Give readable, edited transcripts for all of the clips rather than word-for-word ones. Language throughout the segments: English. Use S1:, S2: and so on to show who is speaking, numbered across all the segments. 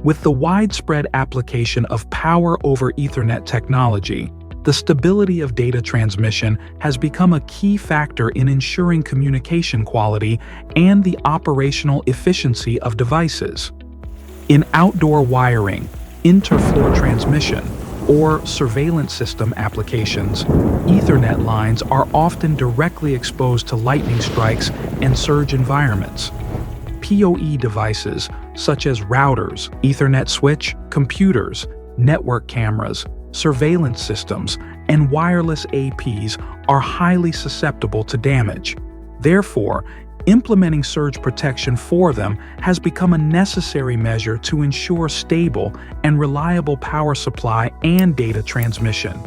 S1: With the widespread application of Power over Ethernet technology, the stability of data transmission has become a key factor in ensuring communication quality and the operational efficiency of devices. In outdoor wiring, interfloor transmission, or surveillance system applications, Ethernet lines are often directly exposed to lightning strikes and surge environments. PoE devices, such as routers, Ethernet switch, computers, network cameras, surveillance systems, and wireless APs are highly susceptible to damage. Therefore, implementing surge protection for them has become a necessary measure to ensure stable and reliable power supply and data transmission.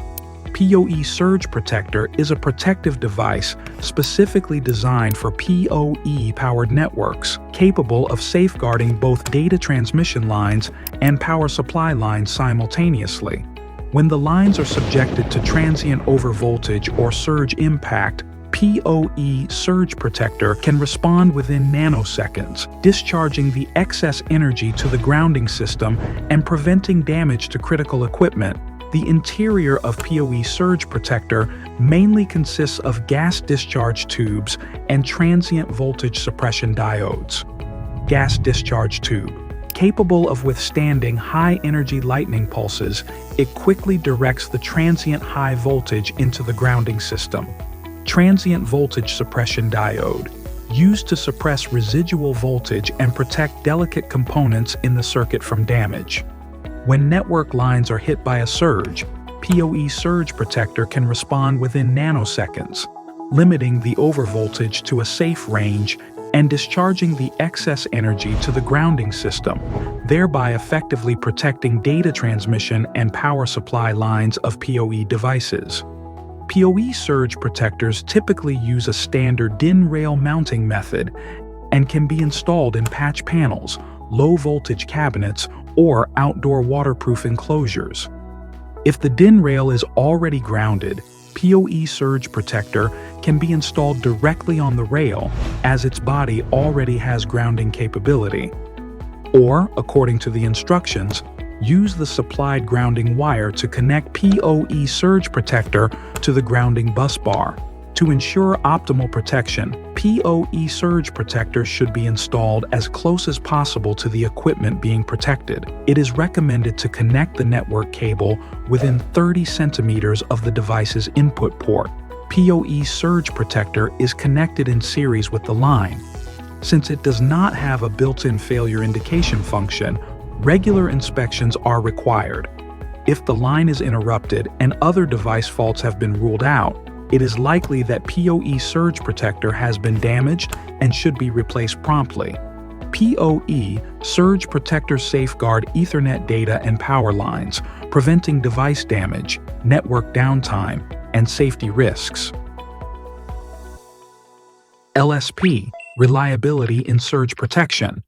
S1: PoE Surge Protector is a protective device specifically designed for PoE-powered networks, capable of safeguarding both data transmission lines and power supply lines simultaneously. When the lines are subjected to transient overvoltage or surge impact, PoE Surge Protector can respond within nanoseconds, discharging the excess energy to the grounding system and preventing damage to critical equipment. The interior of PoE Surge Protector mainly consists of gas discharge tubes and transient voltage suppression diodes. Gas discharge tube. Capable of withstanding high-energy lightning pulses, it quickly directs the transient high voltage into the grounding system. Transient voltage suppression diode, used to suppress residual voltage and protect delicate components in the circuit from damage. When network lines are hit by a surge, PoE Surge Protector can respond within nanoseconds, limiting the overvoltage to a safe range and discharging the excess energy to the grounding system, thereby effectively protecting data transmission and power supply lines of PoE devices. PoE surge protectors typically use a standard DIN rail mounting method and can be installed in patch panels, low-voltage cabinets, or outdoor waterproof enclosures. If the DIN rail is already grounded, PoE Surge Protector can be installed directly on the rail as its body already has grounding capability. Or, according to the instructions, use the supplied grounding wire to connect PoE Surge Protector to the grounding bus bar. To ensure optimal protection, PoE Surge Protector should be installed as close as possible to the equipment being protected. It is recommended to connect the network cable within 30 centimeters of the device's input port. PoE Surge Protector is connected in series with the line. Since it does not have a built-in failure indication function, regular inspections are required. If the line is interrupted and other device faults have been ruled out, it is likely that PoE Surge Protector has been damaged and should be replaced promptly. PoE Surge Protector safeguard Ethernet data and power lines, preventing device damage, network downtime, and safety risks. LSP, reliability in surge protection.